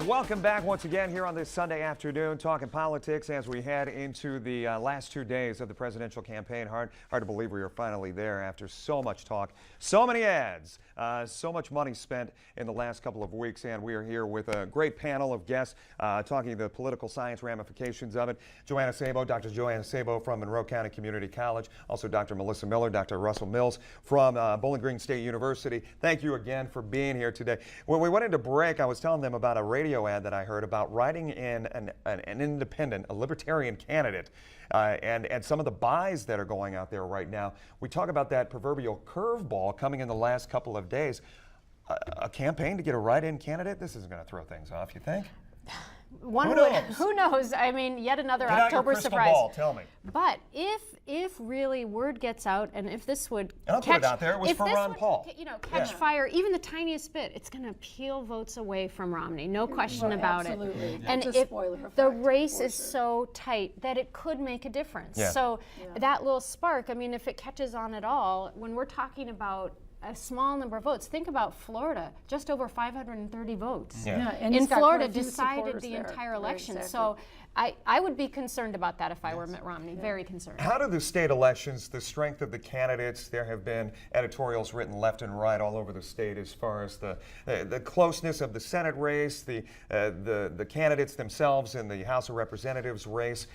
Welcome back once again here on this Sunday afternoon, talking politics as we head into the last 2 days of the presidential campaign. Hard to believe we are finally there after so much talk, so many ads, so much money spent in the last couple of weeks. And we are here with a great panel of guests talking the political science ramifications of it. Joanna Sabo, Dr. Joanna Sabo from Monroe County Community College, also Dr. Melissa Miller, Dr. Russell Mills from Bowling Green State University. Thank you again for being here today. When we went into break, I was telling them about a radio ad that I heard about writing in an independent, a libertarian candidate, and some of the buys that are going out there right now. We talk about that proverbial curveball coming in the last couple of days. A campaign to get a write-in candidate? This isn't going to throw things off, you think? Who knows? I mean, yet another Get October out your crystal surprise. Ball, tell me. But if really word gets out, and if this would and I'll catch, put it out there, it was for Ron Paul. Catch fire, even the tiniest bit, it's going to peel votes away from Romney. No question about absolutely. it. And It's a spoiler effect, the race for is sure. so tight that it could make a difference. Yeah. So that little spark, I mean, if it catches on at all, when we're talking about a small number of votes. Think about Florida, just over 530 votes. Yeah. and In he's got Florida, quite a few decided supporters the there. entire Right, election. exactly. So I would be concerned about that if I were Mitt Romney. Very concerned. How do the state elections, the strength of the candidates, there have been editorials written left and right all over the state as far as the closeness of the Senate race, the candidates themselves in the House of Representatives race.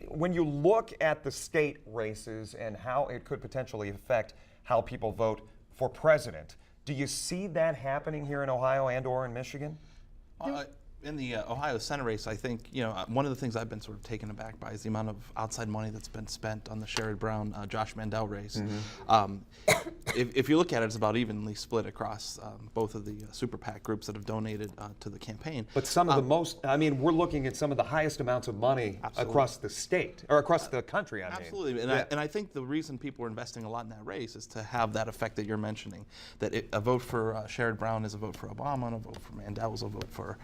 When you look at the state races and how it could potentially affect how people vote for president, do you see that happening here in Ohio and or in Michigan? In the Ohio Senate race, I think, one of the things I've been sort of taken aback by is the amount of outside money that's been spent on the Sherrod Brown, Josh Mandel race. If you look at it, it's about evenly split across both of the super PAC groups that have donated to the campaign. But some of the most, I mean, we're looking at some of the highest amounts of money across the state, or across the country, I mean. Absolutely, and I think the reason people are investing a lot in that race is to have that effect that you're mentioning, that a vote for Sherrod Brown is a vote for Obama, and a vote for Mandel is a vote for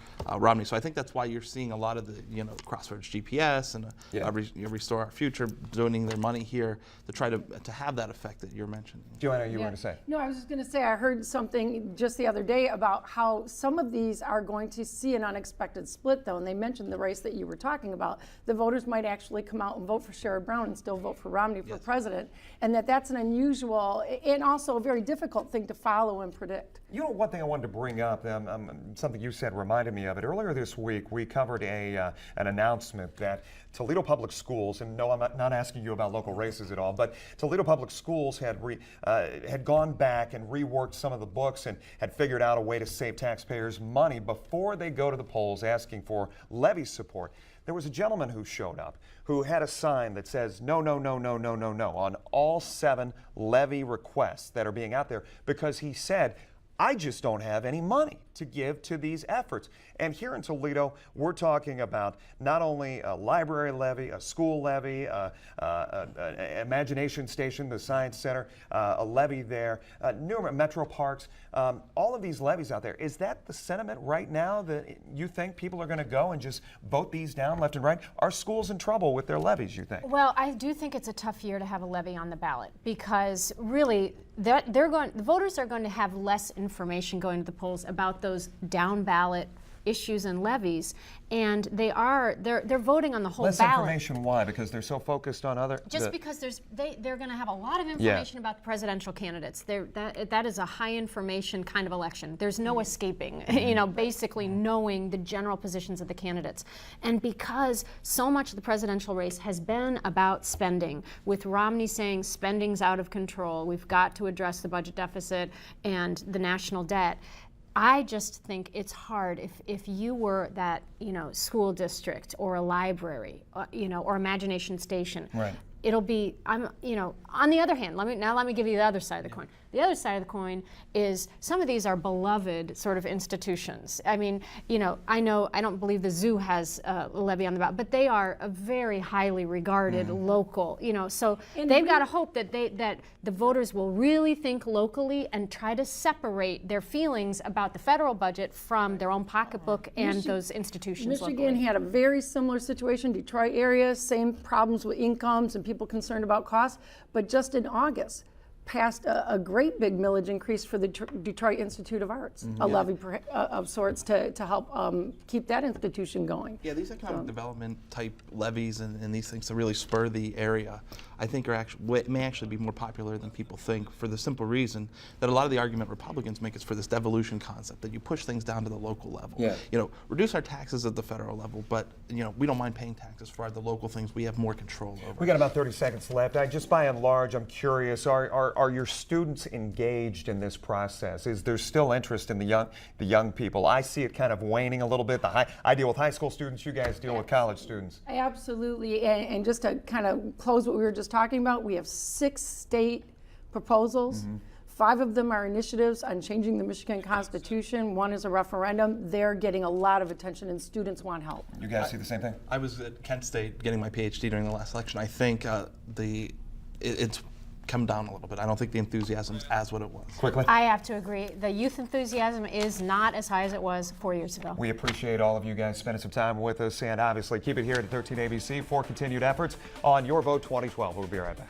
Romney. So I think that's why you're seeing a lot of the, Crossroads GPS and Restore Our Future donating their money here to try to have that effect that you're mentioning. Joanna, you were to say? No, I was just going to say, I heard something just the other day about how some of these are going to see an unexpected split, though, and they mentioned the race that you were talking about. The voters might actually come out and vote for Sherrod Brown and still vote for Romney for president, and that's an unusual and also a very difficult thing to follow and predict. You know, one thing I wanted to bring up, something you said reminded me of it. Earlier this week, we covered an announcement that Toledo Public Schools, and no, I'm not asking you about local races at all, but Toledo Public Schools had gone back and reworked some of the books and had figured out a way to save taxpayers money before they go to the polls asking for levy support. There was a gentleman who showed up who had a sign that says no, no, no, no, no, no, no on all 7 levy requests that are being out there, because he said, I just don't have any money to give to these efforts. And here in Toledo, we're talking about not only a library levy, a school levy, an imagination station, the science center, a levy there, numerous metro parks, all of these levies out there. Is that the sentiment right now, that you think people are going to go and just vote these down left and right? Are schools in trouble with their levies, you think? Well, I do think it's a tough year to have a levy on the ballot, because really the voters are going to have less information going to the polls about those down ballot issues and levies, and they're voting on the whole Less ballot. information, why? Because they're so focused on other... Because they're going to have a lot of information about the presidential candidates. That is a high information kind of election. There's no escaping, basically knowing the general positions of the candidates. And because so much of the presidential race has been about spending, with Romney saying spending's out of control, we've got to address the budget deficit and the national debt, I just think it's hard if you were that, school district or a library, or imagination station. Right. It'll be, on the other hand, let me give you the other side of the coin. The other side of the coin is some of these are beloved sort of institutions. I mean, I don't believe the zoo has a levy on the ballot, but they are a very highly regarded local, so they've got to hope that the voters will really think locally and try to separate their feelings about the federal budget from their own pocketbook and those institutions Michigan locally. had a very similar situation. Detroit area, same problems with incomes and people concerned about costs. But just in August, passed a great big millage increase for the Detroit Institute of Arts, a levy of sorts to help keep that institution going. Yeah, these economic development type levies and these things to really spur the area, I think may actually be more popular than people think, for the simple reason that a lot of the argument Republicans make is for this devolution concept, that you push things down to the local level. Yeah. You know, reduce our taxes at the federal level, but you know, we don't mind paying taxes for the local things we have more control over. We got about 30 seconds left. Just by and large, I'm curious, are your students engaged in this process? Is there still interest in the young people? I see it kind of waning a little bit. I deal with high school students, you guys deal with college students. Absolutely, and just to kind of close what we were just talking about, we have 6 state proposals. 5 of them are initiatives on changing the Michigan Constitution. 1 is a referendum. They're getting a lot of attention, and students want help. You guys see the same thing? I was at Kent State getting my PhD during the last election. I think it's come down a little bit. I don't think the enthusiasm's as what it was. Quickly. I have to agree. The youth enthusiasm is not as high as it was 4 years ago. We appreciate all of you guys spending some time with us, and obviously keep it here at 13 ABC for continued efforts on Your Vote 2012. We'll be right back.